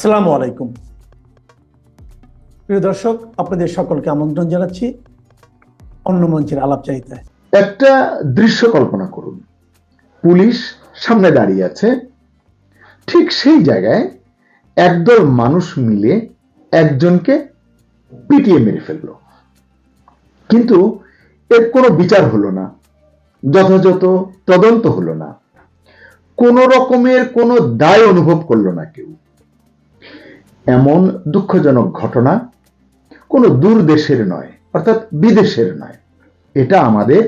আসসালামু আলাইকুম প্রিয় দর্শক, আপনাদের সকলকে আমন্ত্রণ জানাচ্ছি অন্য মঞ্চের আলাপচারিতায়। একটা দৃশ্য কল্পনা করুন, পুলিশ সামনে দাঁড়িয়ে আছে, ঠিক সেই জায়গায় একদল মানুষ মিলে একজনকে পিটিয়ে মেরে ফেললো, কিন্তু এর কোনো বিচার হলো না, যথাযথ তদন্ত হলো না, কোন রকমের কোনো দায় অনুভব করলো না কেউ। এমন দুঃখজনক ঘটনা কোনো দূর দেশের নয়, অর্থাৎ বিদেশের নয়, এটা আমাদের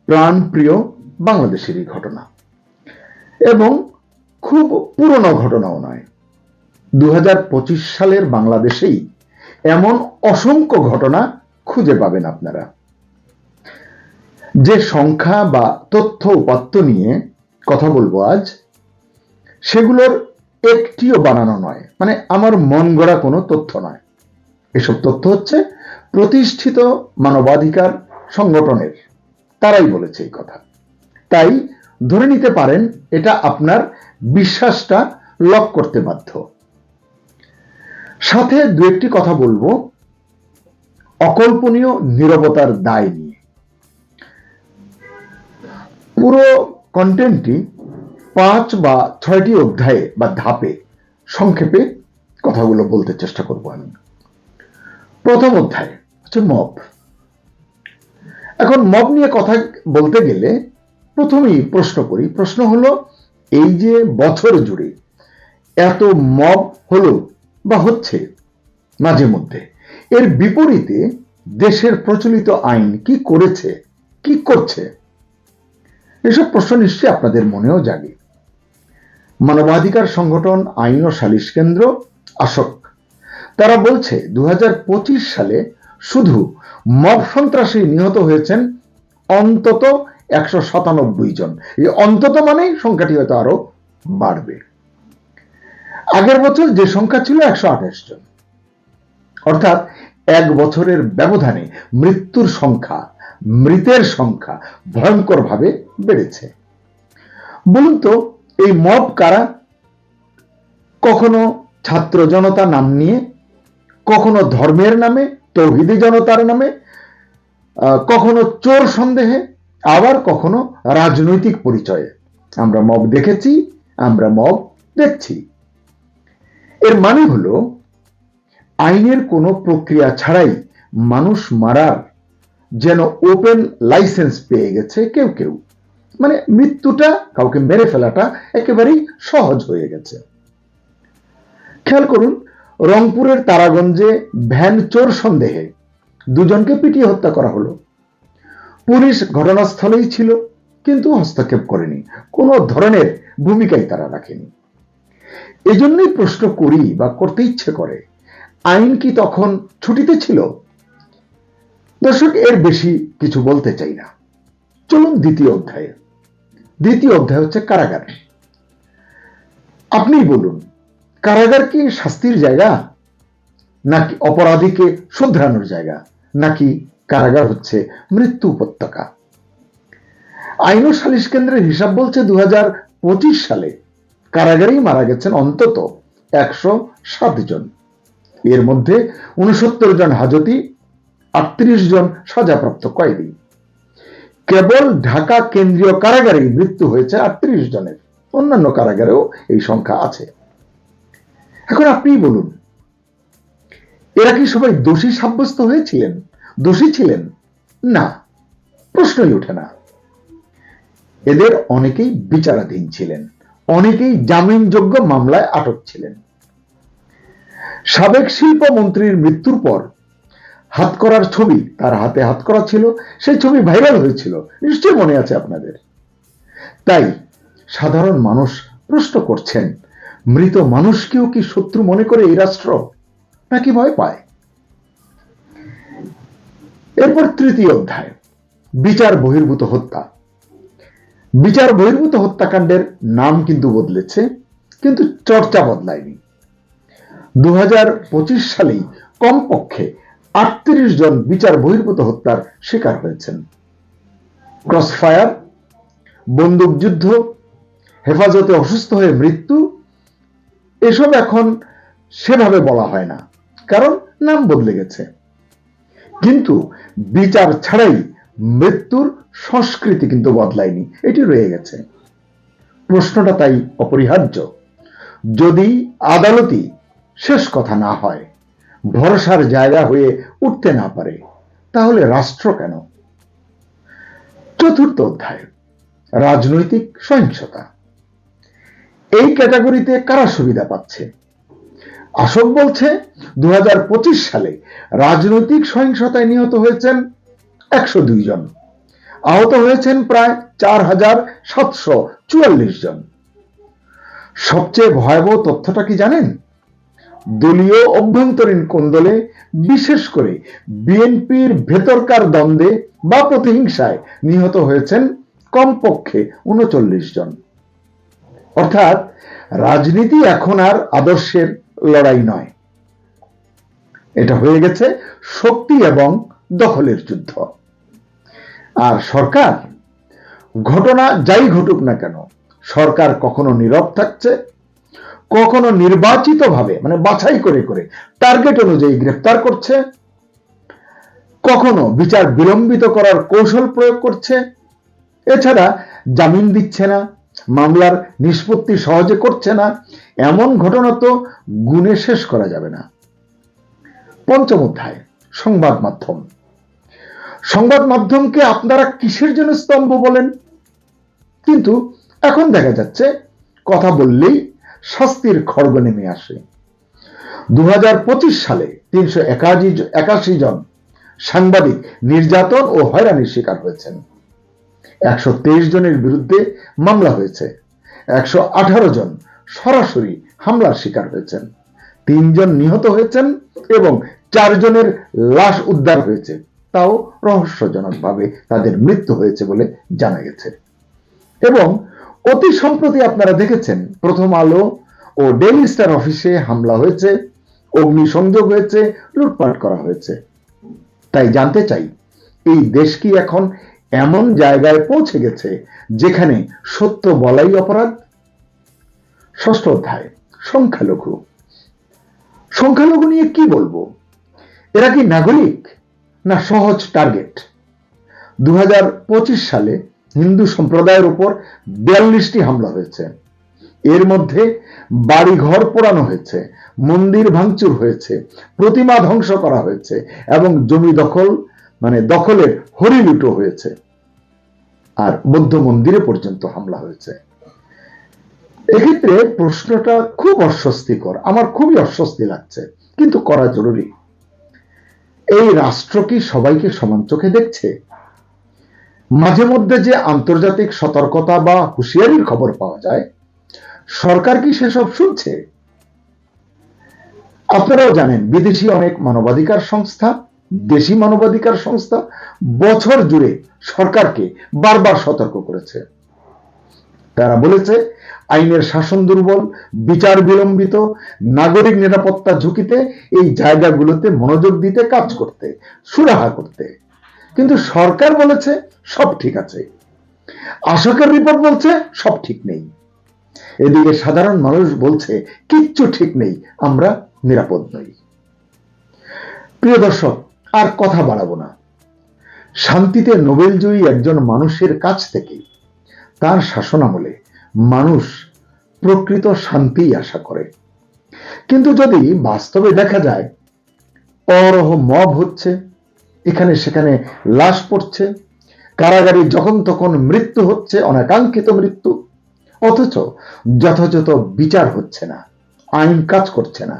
প্রাণপ্রিয় বাংলাদেশেরই ঘটনা এবং খুব পুরনো ঘটনাও নয়। 2025 সালের বাংলাদেশেই এমন অসংখ্য ঘটনা খুঁজে পাবেন আপনারা। যে সংখ্যা বা তথ্য উপাত্ত নিয়ে কথা বলবো আজ, সেগুলোর একটিও বানানো নয়, মানে আমার মন গড়া কোনো তথ্য নয়। এসব তথ্য হচ্ছে প্রতিষ্ঠিত মানবাধিকার সংগঠনের, তারাই বলেছে এই কথা। তাই ধরে নিতে পারেন এটা আপনার বিশ্বাসটা লক করতে বাধ্য। সাথে দু একটি কথা বলবো অকল্পনীয় নীরবতার দায় নিয়ে। পুরো কন্টেন্টটি 5 বা 6টি অধ্যায়ে বা ধাপে সংক্ষেপে কথাগুলো বলতে চেষ্টা করব আমি। প্রথম অধ্যায় হচ্ছে মব। এখন মব নিয়ে কথা বলতে গেলে প্রথমেই প্রশ্ন করি, প্রশ্ন হলো এই যে বছর জুড়ে এত মব হলো বা হচ্ছে মাঝে মধ্যে, এর বিপরীতে দেশের প্রচলিত আইন কি করেছে, কি করছে? এসব প্রশ্ন নিশ্চয়ই আপনাদের মনেও জাগে। মানবাধিকার সংগঠন আইন ও সালিশ কেন্দ্র ASOK তারা বলছে 2025 সালে শুধু মব সন্ত্রাসী নিহত হয়েছেন অন্তত 197 জন। এই অন্তত মানেই সংখ্যাটি হয়তো আরো বাড়বে। আগের বছর যে সংখ্যা ছিল 128 জন, অর্থাৎ এক বছরের ব্যবধানে মৃত্যুর সংখ্যা, মৃতের সংখ্যা ভয়ঙ্করভাবে বেড়েছে। বলুন তো এই মব কারা? কখনো ছাত্র জনতা নাম নিয়ে, কখনো ধর্মের নামে, তৌহিদি জনতার নামে, কখনো চোর সন্দেহে, আবার কখনো রাজনৈতিক পরিচয়ে। আমরা মব দেখেছি, আমরা মব দেখছি। এর মানে হলো আইনের কোনো প্রক্রিয়া ছাড়াই মানুষ মারার যেন ওপেন লাইসেন্স পেয়ে গেছে কেউ কেউ, মানে মৃত্যুটা, কাউকে মেরে ফেলাটা একেবারেই সহজ হয়ে গেছে। খেয়াল করুন, রংপুরের তারাগঞ্জে ভ্যান চোর সন্দেহে দুজনকে পিটিয়ে হত্যা করা হলো। পুলিশ ঘটনাস্থলেই ছিল, কিন্তু হস্তক্ষেপ করেনি, কোনো ধরনের ভূমিকাই তারা রাখেনি। এজন্যই প্রশ্ন করি বা করতে ইচ্ছে করে, আইন কি তখন ছুটিতে ছিল? দর্শক, এর বেশি কিছু বলতে চাই না, চলুন দ্বিতীয় অধ্যায়ে। দ্বিতীয় অধ্যায় হচ্ছে কারাগার। আপনিই বলুন, কারাগার কি শাস্তির জায়গা, নাকি অপরাধীকে শুধরানোর জায়গা, নাকি কারাগার হচ্ছে মৃত্যু উপত্যকা? আইন ও সালিশ কেন্দ্রের হিসাব বলছে 2025 সালে কারাগারেই মারা গেছেন অন্তত 107 জন। এর মধ্যে 69 জন হাজতি, 38 জন সাজাপ্রাপ্ত কয়েদি। কেবল ঢাকা কেন্দ্রীয় কারাগারেই মৃত্যু হয়েছে 38 জনের, অন্যান্য কারাগারেও এই সংখ্যা আছে। এখন আপনি বলুন, এরা কি সবাই দোষী সাব্যস্ত হয়েছিলেন, দোষী ছিলেন? না, প্রশ্নই ওঠে না। এদের অনেকেই বিচারাধীন ছিলেন, অনেকেই জামিনযোগ্য মামলায় আটক ছিলেন। সাবেক শিল্পমন্ত্রীর মৃত্যুর পর হাতকড়ার ছবি, তার হাতে হাতকড়া ছিল, সেই ছবি ভাইরাল হয়েছিল, নিশ্চয়ই মনে আছে আপনাদের। তাই সাধারণ মানুষ প্রশ্ন করছেন, মৃত মানুষকেও কি শত্রু মনে করে এই রাষ্ট্র, নাকি ভয় পায়? এরপর তৃতীয় অধ্যায়, বিচার বহির্ভূত হত্যা। বিচার বহির্ভূত হত্যাকাণ্ডের নাম কিন্তু বদলেছে, কিন্তু চর্চা বদলায়নি। 2025 সালেই কমপক্ষে 38 জন বিচার বহির্ভূত হত্যার শিকার হয়েছেন। ক্রসফায়ার, বন্দুকযুদ্ধ, হেফাজতে অসুস্থ হয়ে মৃত্যু, এসব এখন সেভাবে বলা হয় না, কারণ নাম বদলে গেছে। কিন্তু বিচার ছাড়াই মৃত্যুর সংস্কৃতি কিন্তু বদলায়নি, এটি রয়ে গেছে। প্রশ্নটা তাই অপরিহার্য। যদি আদালতই শেষ কথা না হয়, ভরসার জায়গা হয়ে উঠতে না পারে, তাহলে রাষ্ট্র কেন? চতুর্থ অধ্যায়, রাজনৈতিক সহিংসতা। এই ক্যাটাগরিতে কারা সুবিধা পাচ্ছে? আশোক বলছে 2025 সালে রাজনৈতিক সহিংসতায় নিহত হয়েছেন 102 জন, আহত হয়েছেন প্রায় 4744 জন। সবচেয়ে ভয়াবহ তথ্যটা কি জানেন? দলীয় অভ্যন্তরীণ কোন্দলে, বিশেষ করে বিএনপির ভেতরকার দ্বন্দ্বে বা প্রতিহিংসায় নিহত হয়েছেন কমপক্ষে 39 জন। অর্থাৎ রাজনীতি এখন আর আদর্শের লড়াই নয়, এটা হয়ে গেছে শক্তি এবং দখলের যুদ্ধ। আর সরকার, ঘটনা যাই ঘটুক না কেন, সরকার কখনো নীরব থাকছে, কখনো নির্বাচিতভাবে মানে বাছাই করে করে টার্গেট অনুযায়ী গ্রেফতার করছে, কখনো বিচার বিলম্বিত করার কৌশল প্রয়োগ করছে। এছাড়া জামিন দিচ্ছে না, মামলার নিষ্পত্তি সহজে করছে না। এমন ঘটনা তো গুণে শেষ করা যাবে না। পঞ্চম অধ্যায়, সংবাদ মাধ্যম। সংবাদ মাধ্যমকে আপনারা কিসের জন্য স্তম্ভ বলেন? কিন্তু এখন দেখা যাচ্ছে কথা বললেই শাস্তির খড়গ নেমে আসে। 2025 সালে 381 জন সাংবাদিক নির্যাতন ও হয়রানির শিকার হয়েছেন। 123 জনের বিরুদ্ধে মামলা হয়েছে। 118 জন সরাসরি হামলার শিকার হয়েছেন। 3 জন নিহত হয়েছেন এবং 4 জনের লাশ উদ্ধার হয়েছে, তাও রহস্যজনকভাবে তাদের মৃত্যু হয়েছে বলে জানা গেছে। এবং অতি সম্প্রতি আপনারা দেখেছেন প্রথম আলো ও ডেইলি স্টার অফিসে হামলা হয়েছে, অগ্নিসংযোগ হয়েছে, লুটপাট করা হয়েছে। তাই জানতে চাই, এই দেশ কি এখন এমন জায়গায় পৌঁছে গেছে যেখানে সত্য বলাই অপরাধ? ষষ্ঠ অধ্যায়, সংখ্যালঘু। সংখ্যালঘু নিয়ে কি বলবো? এরা কি নাগরিক না সহজ টার্গেট? 2025 সালে হিন্দু সম্প্রদায়ের উপর 42টি হামলা হয়েছে। এর মধ্যে বাড়িঘর পোড়ানো হয়েছে, মন্দির ভাঙচুর হয়েছে, প্রতিমা ধ্বংস করা হয়েছে এবং জমি দখলের হরিলুটো হয়েছে। আর বৌদ্ধ মন্দিরে পর্যন্ত হামলা হয়েছে। এক্ষেত্রে প্রশ্নটা খুব অস্বস্তিকর, আমার খুবই অস্বস্তি লাগছে, কিন্তু করা জরুরি। এই রাষ্ট্র কি সবাইকে সমান চোখে দেখছে? মাঝে মধ্যে যে আন্তর্জাতিক সতর্কতা বা হুঁশিয়ারির খবর পাওয়া যায়, সরকার কি সেসব শুনছে? আপনারাও জানেন, বিদেশি অনেক মানবাধিকার সংস্থা, দেশি মানবাধিকার সংস্থা বছর জুড়ে সরকারকে বারবার সতর্ক করেছে। তারা বলেছে আইনের শাসন দুর্বল, বিচার বিলম্বিত, নাগরিক নিরাপত্তা ঝুঁকিতে, এই জায়গাগুলোতে মনোযোগ দিতে, কাজ করতে, সুরাহা করতে। কিন্তু সরকার বলেছে সব ঠিক আছে, আশোকের রিপোর্ট বলছে সব ঠিক নেই। এদিকে সাধারণ মানুষ বলছে কিচ্ছু ঠিক নেই, আমরা নিরাপদ নই। প্রিয় দর্শক, আর কথা বাড়াবো না। শান্তিতে নোবেলজয়ী একজন মানুষের কাছ থেকে তার শাসনামলে মানুষ প্রকৃত শান্তি আশা করে। কিন্তু যদি বাস্তবে দেখা যায় অরহ মব হচ্ছে, এখানে সেখানে লাশ পড়ছে, কারাগারে যখন তখন মৃত্যু হচ্ছে, অনাকাঙ্ক্ষিত মৃত্যু, অথচ যথাযথ বিচার হচ্ছে না, আইন কাজ করছে না,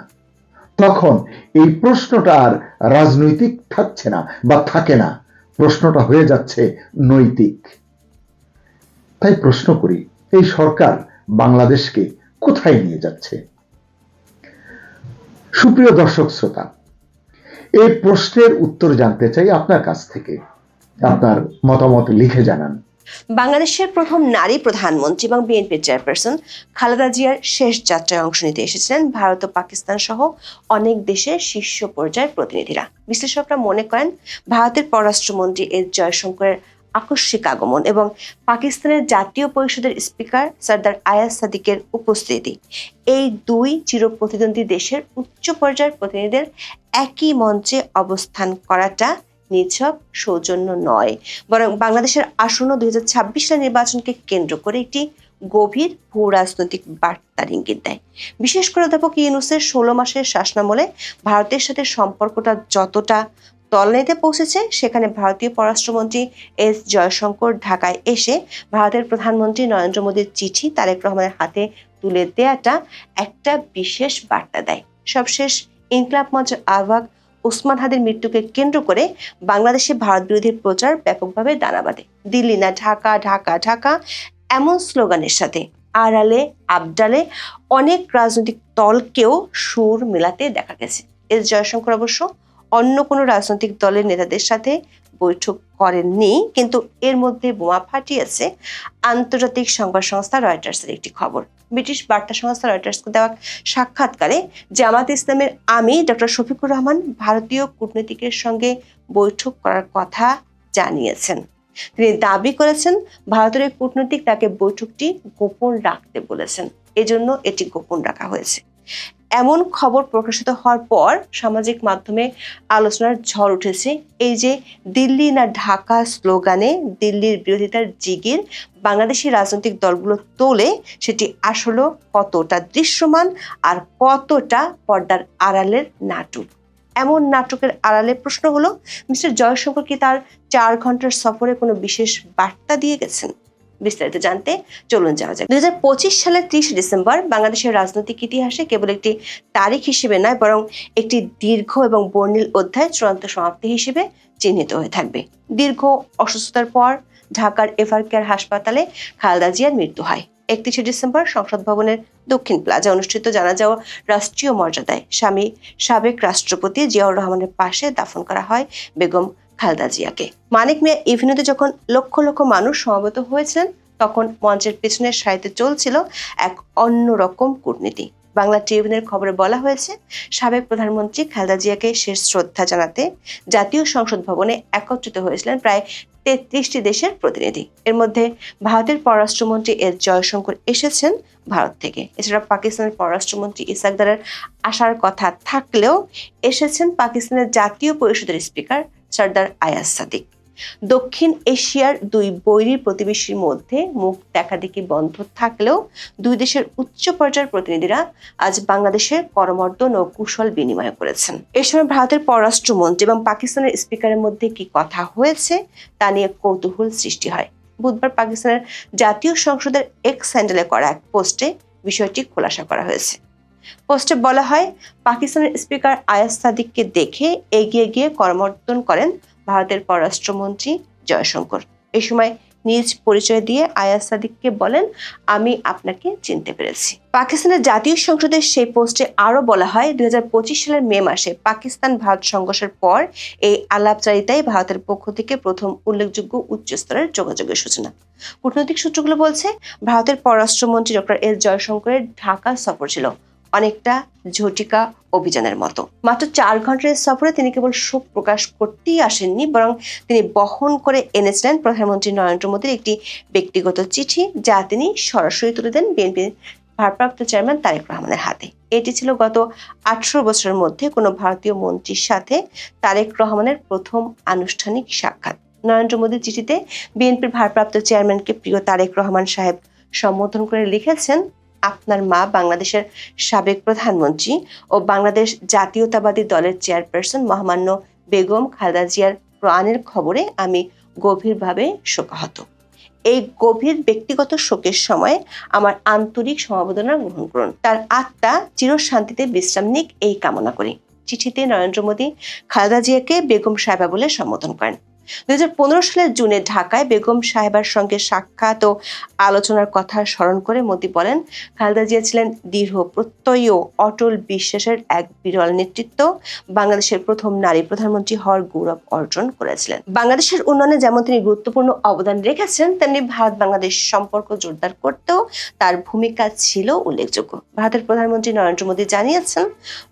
তখন এই প্রশ্নটা আর রাজনৈতিক থাকছে না বা থাকে না, প্রশ্নটা হয়ে যাচ্ছে নৈতিক। তাই প্রশ্ন করি, এই সরকার বাংলাদেশকে কোথায় নিয়ে যাচ্ছে? সুপ্রিয় দর্শক শ্রোতা, এই প্রশ্নের উত্তর জানতে চাই আপনার কাছ থেকে। আপনার মতামত লিখে জানান। বাংলাদেশের প্রথম নারী প্রধানমন্ত্রী এবং বিএনপির চেয়ারপারসন খালেদা জিয়ার শেষ যাত্রায় অংশ নিতে এসেছিলেন ভারত ও পাকিস্তান সহ অনেক দেশের শীর্ষ পর্যায়ের প্রতিনিধিরা। বিশ্লেষকরা মনে করেন ভারতের পররাষ্ট্রমন্ত্রী এস জয়শঙ্করের আকস্মিক আগমন এবং পাকিস্তানের জাতীয় পরিষদের স্পিকার সরদার আয়াজ সাদিকের উপস্থিতি, এই দুই চিরপ্রতিদ্বন্দ্বী দেশের উচ্চ পর্যায়ের প্রতিনিধিদের একই মঞ্চে অবস্থান করাটা নিছক সৌজন্য নয়, বরং বাংলাদেশের আসন্ন 2026 সালের নির্বাচনকে কেন্দ্র করে একটি গভীর ভূ রাজনৈতিক বার্তার ইঙ্গিত দেয়। বিশেষ করে অধ্যাপক ইউনূসের 16 মাসের শাসনামলে ভারতের সাথে সম্পর্কটা যতটা তলনিতে পৌঁছেছে, সেখানে ভারতীয় পররাষ্ট্রমন্ত্রী এস জয়শঙ্কর ঢাকায় এসে ভারতের প্রধানমন্ত্রী নরেন্দ্র মোদীর চিঠি তারেক রহমানের হাতে তুলে দেয়াটা একটা বিশেষ বার্তা দেয়। সবশেষ ইনকিলাব মঞ্চের আহ্বায়ক ওসমান হাদির মৃত্যুকে কেন্দ্র করে বাংলাদেশে ভারত বিরোধী প্রচার ব্যাপকভাবে দানা বাঁধে। দিল্লি না ঢাকা, ঢাকা ঢাকা এমন স্লোগানের সাথে আড়ালে আবডালে অনেক রাজনৈতিক দলকেও সুর মেলাতে দেখা গেছে। এস জয়শঙ্কর অবশ্য অন্য কোনো রাজনৈতিক দলের নেতাদের সাথে বৈঠক করেননি, কিন্তু এর মধ্যে বোমা ফাটিয়েছে আন্তর্জাতিক সংবাদ সংস্থা রয়টার্সের একটি খবর। ব্রিটিশ বার্তা সংস্থা রয়টার্সকে দেওয়া সাক্ষাৎকারে জামাত ইসলামের আমির ডক্টর শফিকুর রহমান ভারতীয় কূটনীতিকের সঙ্গে বৈঠক করার কথা জানিয়েছেন। তিনি দাবি করেছেন ভারতের কূটনীতিক তাকে বৈঠকটি গোপন রাখতে বলেছেন, এজন্য এটি গোপন রাখা হয়েছে। এমন খবর প্রকাশিত হওয়ার পর সামাজিক মাধ্যমে আলোচনার ঝড় উঠেছে। এই যে দিল্লি না ঢাকা স্লোগানে দিল্লির বিরোধিতার জিগির বাংলাদেশি রাজনৈতিক দলগুলো তোলে, সেটি আসলে কতটা দৃশ্যমান আর কতটা পর্দার আড়ালের নাটক। এমন নাটকের আড়ালে প্রশ্ন হলো, মিস্টার জয়শঙ্কর কি তার 4 ঘন্টার সফরে কোনো বিশেষ বার্তা দিয়ে গেছেন? বিস্তারিত জানতে চলুন যাওয়া যাক। 2025 সালের 30 ডিসেম্বর বাংলাদেশের রাজনৈতিক ইতিহাসে কেবল একটি তারিখ হিসেবে নয়, বরং একটি দীর্ঘ এবং বর্ণিল অধ্যায় চূড়ান্ত সমাপ্তি হিসেবে চিহ্নিত হয়ে থাকবে। দীর্ঘ অসুস্থতার পর ঢাকার এভারকেয়ার হাসপাতালে খালেদা জিয়ার মৃত্যু হয়। 31 ডিসেম্বর সংসদ ভবনের দক্ষিণ প্লাজা অনুষ্ঠিত জানাজা ও রাষ্ট্রীয় মর্যাদায় সাবেক রাষ্ট্রপতি জিয়াউর রহমানের পাশে দাফন করা হয় বেগম খালেদা জিয়াকে। মানিক মিয়া এভিনিউতে যখন লক্ষ লক্ষ মানুষ সমবেত হয়েছিলেন, তখন মঞ্চের পেছনের সারিতে চলছিল এক অন্যরকম কূটনীতি। বাংলা ট্রিবিউনের খবরে বলা হয়েছে, সাবেক প্রধানমন্ত্রী খালেদা জিয়াকে শেষ শ্রদ্ধা জানাতে জাতীয় সংসদ ভবনে একত্রিত হয়েছিলেন প্রায় 33টি দেশের প্রতিনিধি। এর মধ্যে ভারতের পররাষ্ট্রমন্ত্রী এস জয়শঙ্কর এসেছেন ভারত থেকে। এছাড়া পাকিস্তানের পররাষ্ট্রমন্ত্রী ইসাক দারের আসার কথা থাকলেও এসেছেন পাকিস্তানের জাতীয় পরিষদের স্পিকার সরদার আয়াজ সাদিক। দক্ষিণ এশিয়ার দুই বৈরী প্রতিবেশীর মধ্যে মুখ দেখাদেখি বন্ধ থাকলেও দুই দেশের উচ্চ পর্যায়ের প্রতিনিধিরা আজ বাংলাদেশের করমর্দন ও কুশল বিনিময় করেছেন। এ সময় ভারতের পররাষ্ট্রমন্ত্রী এবং পাকিস্তানের স্পিকারের মধ্যে কি কথা হয়েছে তা নিয়ে কৌতূহল সৃষ্টি হয়। বুধবার পাকিস্তানের জাতীয় সংসদের এক্স হ্যান্ডেলে করা এক পোস্টে বিষয়টি খোলাসা করা হয়েছে। পোস্টে বলা হয়, পাকিস্তানের স্পিকার আয়াজ সাদিককে দেখে এগিয়ে গিয়ে করমর্দন করেন ভারতের পররাষ্ট্রমন্ত্রী জয়শঙ্কর। এই সময় নিজ পরিচয় দিয়ে আয়াজ সাদিককে বলেন, আমি আপনাকে চিনতে পেরেছি। পাকিস্তানের জাতীয় সংসদের সেই পোস্টে আরো বলা হয়, 2025 সালের মে মাসে পাকিস্তান ভারত সংঘর্ষের পর এই আলাপচারিতাই ভারতের পক্ষ থেকে প্রথম উল্লেখযোগ্য উচ্চস্তরের যোগাযোগের সূচনা। কূটনৈতিক সূত্রগুলো বলছে, ভারতের পররাষ্ট্রমন্ত্রী ডক্টর এস জয়শঙ্করের ঢাকা সফর ছিল অনেকটা ঝটিকা অভিযানের মতো। মাত্র 4 ঘন্টার সফরে তিনি কেবল শোক প্রকাশ করতেই আসেননি, বরং তিনি বহন করে এনেছিলেন প্রধানমন্ত্রী নরেন্দ্র মোদীর একটি ব্যক্তিগত চিঠি, যা তিনি সরাসরি তুলে দেন বিএনপির ভারপ্রাপ্ত চেয়ারম্যান তারেক রহমানের হাতে। এটি ছিল গত 18 বছরের মধ্যে কোনো ভারতীয় মন্ত্রীর সাথে তারেক রহমানের প্রথম আনুষ্ঠানিক সাক্ষাৎ। নরেন্দ্র মোদীর চিঠিতে বিএনপির ভারপ্রাপ্ত চেয়ারম্যানকে প্রিয় তারেক রহমান সাহেব সম্বোধন করে লিখেছেন, আপনার মা বাংলাদেশের সাবেক প্রধানমন্ত্রী ও বাংলাদেশ জাতীয়তাবাদী দলের চেয়ারপারসন মহামান্য বেগম খালেদা জিয়ার প্রয়াণের খবরে আমি গভীরভাবে শোকাহত। এই গভীর ব্যক্তিগত শোকের সময় আমার আন্তরিক সমবেদনা গ্রহণ করুন। তার আত্মা চিরশান্তিতে বিশ্রাম নিক এই কামনা করি। চিঠিতে নরেন্দ্র মোদী খালেদা জিয়াকে বেগম সাহেবা বলে সম্বোধন করেন। 2015 সালের জুনে ঢাকায় বেগম সাহেবার সঙ্গে সাক্ষাৎ ও আলোচনার কথা স্মরণ করে মোদী বলেন, খালেদা জিয়া ছিলেন দৃঢ় প্রত্যয়ী ও অটল বিশ্বাসের এক বিরল নেতৃত্ব। বাংলাদেশের প্রথম নারী প্রধানমন্ত্রী হওয়ার গৌরব অর্জন করেছিলেন। বাংলাদেশের উন্নয়নে যেমন তিনি গুরুত্বপূর্ণ অবদান রেখেছেন, তেমনি ভারত বাংলাদেশ সম্পর্ক জোরদার করতেও তার ভূমিকা ছিল উল্লেখযোগ্য। ভারতের প্রধানমন্ত্রী নরেন্দ্র মোদী জানিয়েছেন,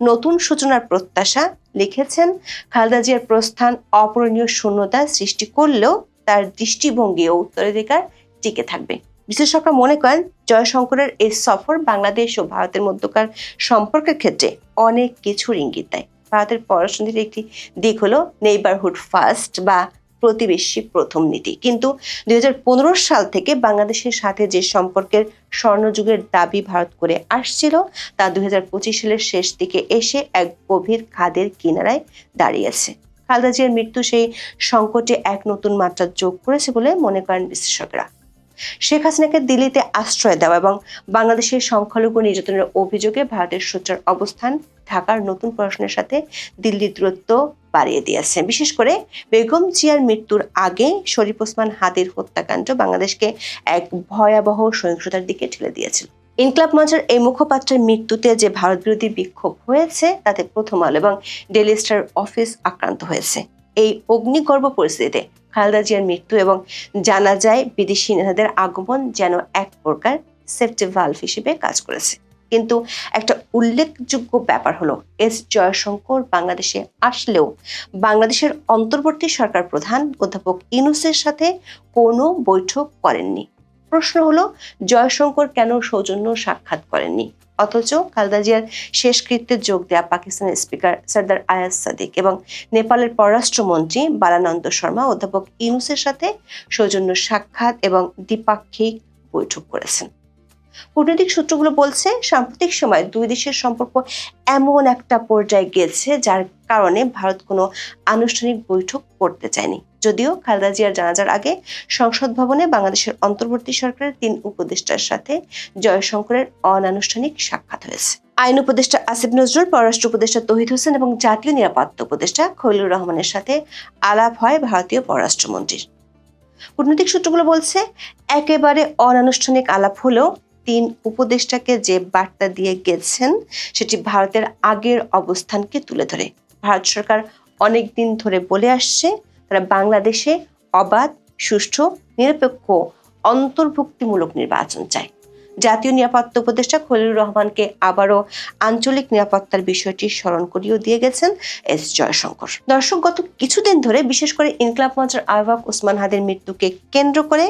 নতুন সূচনার প্রত্যাশা। লিখেছেন, খালেদা জিয়ার প্রস্থান অপূরণীয় শূন্যতা সৃষ্টি করলেও তার দৃষ্টিভঙ্গি ও উত্তরাধিকার টিকে থাকবে। বিশ্লেষকরা মনে করেন জয়শঙ্করের এই সফর বাংলাদেশ ও ভারতের মধ্যকার সম্পর্কের ক্ষেত্রে অনেক কিছুর ইঙ্গিত দেয়। ভারতের পররাষ্ট্রনীতির একটি দিক হলো নেইবারহুড ফার্স্ট বা প্রতিবেশী প্রথম নীতি, কিন্তু 2015 সাল থেকে বাংলাদেশের সাথে যে সম্পর্কের স্বর্ণযুগের দাবি ভারত করে আসছিল তা 2025 সালের শেষ দিকে এসে এক গভীর খাদের কিনারায় দাঁড়িয়েছে। খালেদা জিয়ার মৃত্যু সেই সংকটে এক নতুন মাত্রা যোগ করেছে বলে মনে করেন বিশ্লেষকরা। শেখ হাসিনাকে দিল্লিতে আশ্রয় দেওয়া এবং বাংলাদেশের সংখ্যালঘু নির্যাতনের অভিযোগে ভারতের সোচ্চার অবস্থান ঢাকার নতুন প্রশ্নের সাথে দিল্লির দূরত্ব বাড়িয়ে দিয়েছে। বিশেষ করে বেগম জিয়ার মৃত্যুর আগে শরীফ ওসমান হাদির হত্যাকাণ্ড বাংলাদেশকে এক ভয়াবহ সহিংসতার দিকে ঠেলে দিয়েছিল। ইনকলাব মঞ্চের এই মুখপাত্রের মৃত্যুতে যে ভারত বিরোধী বিক্ষোভ হয়েছে তাতে প্রথম আলো এবং ডেইলি স্টার অফিস আক্রান্ত হয়েছে। এই অগ্নিগর্ভ পরিস্থিতিতে খালেদা জিয়ার মৃত্যু এবং জানাজায় বিদেশি নেতাদের আগমন যেন এক প্রকার সেফটি ভালভ হিসেবে কাজ করেছে। কিন্তু একটা উল্লেখযোগ্য ব্যাপার হলো এস জয়শঙ্কর বাংলাদেশে আসলেও বাংলাদেশের অন্তর্বর্তী সরকার প্রধান অধ্যাপক ইউনূসের সাথে কোনো বৈঠক করেননি। প্রশ্ন হলো জয়শঙ্কর কেন সৌজন্য সাক্ষাৎ করেননি, অথচ খালেদা জিয়ার শেষকৃত্যে যোগ দেয়া পাকিস্তানের স্পিকার সরদার আয়াজ সাদিক এবং নেপালের পররাষ্ট্রমন্ত্রী বালানন্দ শর্মা অধ্যাপক ইউনূসের সাথে সৌজন্য সাক্ষাৎ এবং দ্বিপাক্ষিক বৈঠক করেছেন। কূটনৈতিক সূত্রগুলো বলছে সাম্প্রতিক সময়ে দুই দেশের সম্পর্ক এমন একটা পর্যায়ে গেছে যার কারণে ভারত কোনো আনুষ্ঠানিক বৈঠক করতে চায়নি। যদিও খালেদা জিয়ার জানাজার আগে সংসদ ভবনে বাংলাদেশের অন্তর্বর্তী সরকারের 3 উপদেষ্টার সাথে জয়শঙ্করের অনানুষ্ঠানিক সাক্ষাৎ হয়েছে। আইন উপদেষ্টা আসিফ নজরুল, পররাষ্ট্র উপদেষ্টা তৌহিদ হোসেন এবং জাতীয় নিরাপত্তা উপদেষ্টা খলিলুর রহমানের সাথে আলাপ হয় ভারতীয় পররাষ্ট্রমন্ত্রীর। কূটনৈতিক সূত্রগুলো বলছে একেবারে অনানুষ্ঠানিক আলাপ হলেও 3 উপদেষ্টাকে যে বার্তা দিয়ে গেছেন সেটি ভারতের আগের অবস্থানকে তুলে ধরে। ভারত সরকার অনেক দিন ধরে বলে আসছে তারা বাংলাদেশে অবাধ, সুষ্ঠু, নিরপেক্ষ, অন্তর্ভুক্তিমূলক নির্বাচন চায়। জাতীয় নিরাপত্তা উপদেষ্টা খলিলুর রহমানকে আবারও আঞ্চলিক নিরাপত্তার বিষয়টি স্মরণ করিয়ে দিয়ে গেছেন এস জয়শঙ্কর। দর্শক, গত কিছুদিন ধরে বিশেষ করে ইনকলাব মঞ্চের আহ্বায়ক ওসমান হাদির মৃত্যুকে কেন্দ্র করে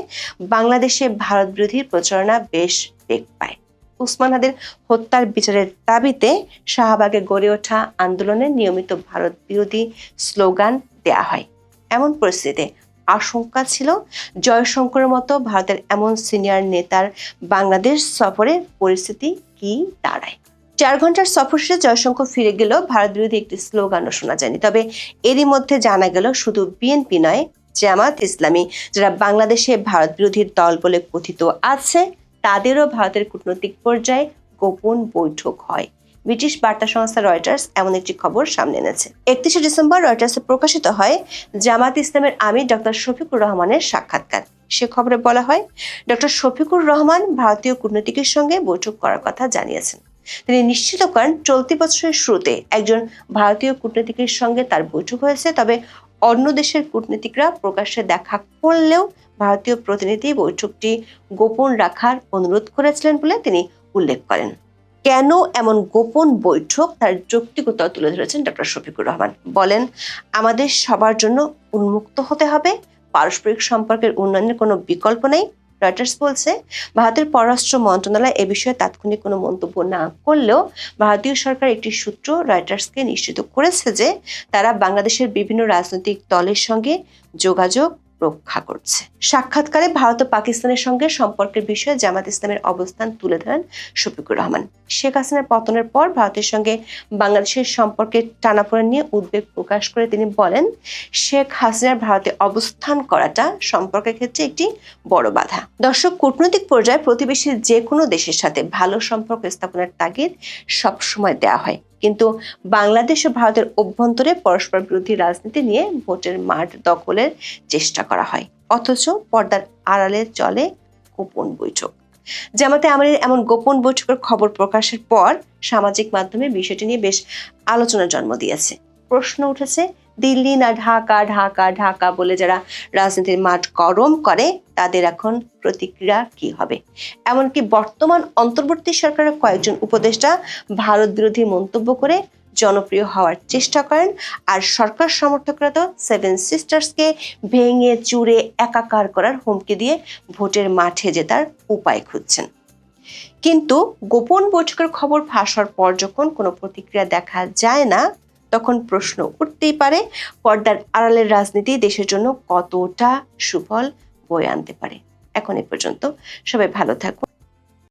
বাংলাদেশে ভারত বিরোধী প্রচারণা বেশ বেগ পায়। ওসমান হাদির হত্যার বিচারের দাবিতে শাহবাগে গড়ে ওঠা আন্দোলনে নিয়মিত ভারত বিরোধী স্লোগান দেয়া হয়। এমন পরিস্থিতিতে আশঙ্কা ছিল জয়শঙ্করের মতো ভারতের এমন সিনিয়র নেতার বাংলাদেশ সফরের পরিস্থিতি কি দাঁড়ায়। 4 ঘন্টার সফর শেষে জয়শঙ্কর ফিরে গেলেও ভারত বিরোধী একটি স্লোগানও শোনা যায়নি। তবে এরই মধ্যে জানা গেল শুধু বিএনপি নয়, জামাত ইসলামী, যারা বাংলাদেশে ভারত বিরোধী দল বলে কথিত আছে, তাদেরও ভারতের কূটনৈতিক পর্যায়ে গোপন বৈঠক হয়। ব্রিটিশ বার্তা সংস্থা রয়টার্স এমন একটি খবর সামনে এনেছে। 31 ডিসেম্বর রয়টার্সে প্রকাশিত হয় জামাত ইসলামের আমির ডক্টর শফিকুর রহমানের সাক্ষাৎকার। সে খবরে বলা হয় ডক্টর শফিকুর রহমান ভারতীয় কূটনীতিকের সঙ্গে বৈঠক করার কথা জানিয়েছেন। তিনি নিশ্চিত করেন চলতি বছরের শুরুতে একজন ভারতীয় কূটনীতিকের সঙ্গে তার বৈঠক হয়েছে, তবে অন্য দেশের কূটনীতিকরা প্রকাশ্যে দেখা করলেও ভারতীয় প্রতিনিধি বৈঠকটি গোপন রাখার অনুরোধ করেছিলেন বলে তিনি উল্লেখ করেন। কেন এমন গোপন বৈঠক তার যৌক্তিকতা তুলে ধরেছেন ডক্টর শফিকুর রহমান। বলেন, আমাদের সবার জন্য উন্মুক্ত হতে হবে, পারস্পরিক সম্পর্কের উন্নয়নের কোনো বিকল্প নেই। রয়টার্স বলছে ভারতের পররাষ্ট্র মন্ত্রণালয় এ বিষয়ে তাৎক্ষণিক কোনো মন্তব্য না করলেও ভারতীয় সরকার একটি সূত্র রয়টার্সকে নিশ্চিত করেছে যে তারা বাংলাদেশের বিভিন্ন রাজনৈতিক দলের সঙ্গে যোগাযোগ রক্ষা করছে। সাক্ষাৎকারে ভারত ও পাকিস্তানের সঙ্গে সম্পর্কের বিষয়ে জামাত ইসলামের অবস্থান তুলে ধরেন শফিকুর রহমান। শেখ হাসিনার পতনের পর ভারতের সঙ্গে বাংলাদেশের সম্পর্কের টানাপোড়েন নিয়ে উদ্বেগ প্রকাশ করে তিনি বলেন, শেখ হাসিনার ভারতে অবস্থান করাটা সম্পর্কের ক্ষেত্রে একটি বড় বাধা। দর্শক, কূটনৈতিক পর্যায়ে প্রতিবেশী যে কোনো দেশের সাথে ভালো সম্পর্ক স্থাপনের তাগিদ সবসময় দেওয়া হয়, কিন্তু বাংলাদেশ ও ভারতের অভ্যন্তরে পরস্পর বিরোধী রাজনীতি নিয়ে ভোটের মাঠ দখলের চেষ্টা করা হয়, অথচ পর্দার আড়ালে চলে গোপন বৈঠক। জামাতে আমিরের এমন গোপন বৈঠকের খবর প্রকাশের পর সামাজিক মাধ্যমে বিষয়টি নিয়ে বেশ আলোচনার জন্ম দিয়েছে। প্রশ্ন উঠেছে, দিল্লি না ঢাকা, ঢাকা ঢাকা বলে যারা রাজনীতির মাঠ গরম করে তাদের এখন প্রতিক্রিয়া কি হবে। এমনকি বর্তমান অন্তর্বর্তী সরকারের কয়েকজন উপদেষ্টা ভারত বিরোধী মন্তব্য করে জনপ্রিয় হওয়ার চেষ্টা করেন, আর সরকার সমর্থকরা তো সেভেন সিস্টার্সকে ভেঙে চুরে একাকার করার হুমকি দিয়ে ভোটের মাঠে জেতার উপায় খুঁজছেন। কিন্তু গোপন বৈঠকের খবর ফাঁস হওয়ার পর যখন কোনো প্রতিক্রিয়া দেখা যায় না, তখন প্রশ্ন উঠতেই পারে পর্দার আড়ালের রাজনীতি দেশের জন্য কতটা সুফল বয়ে আনতে পারে। এখন এ পর্যন্ত, সবাই ভালো থাকুন।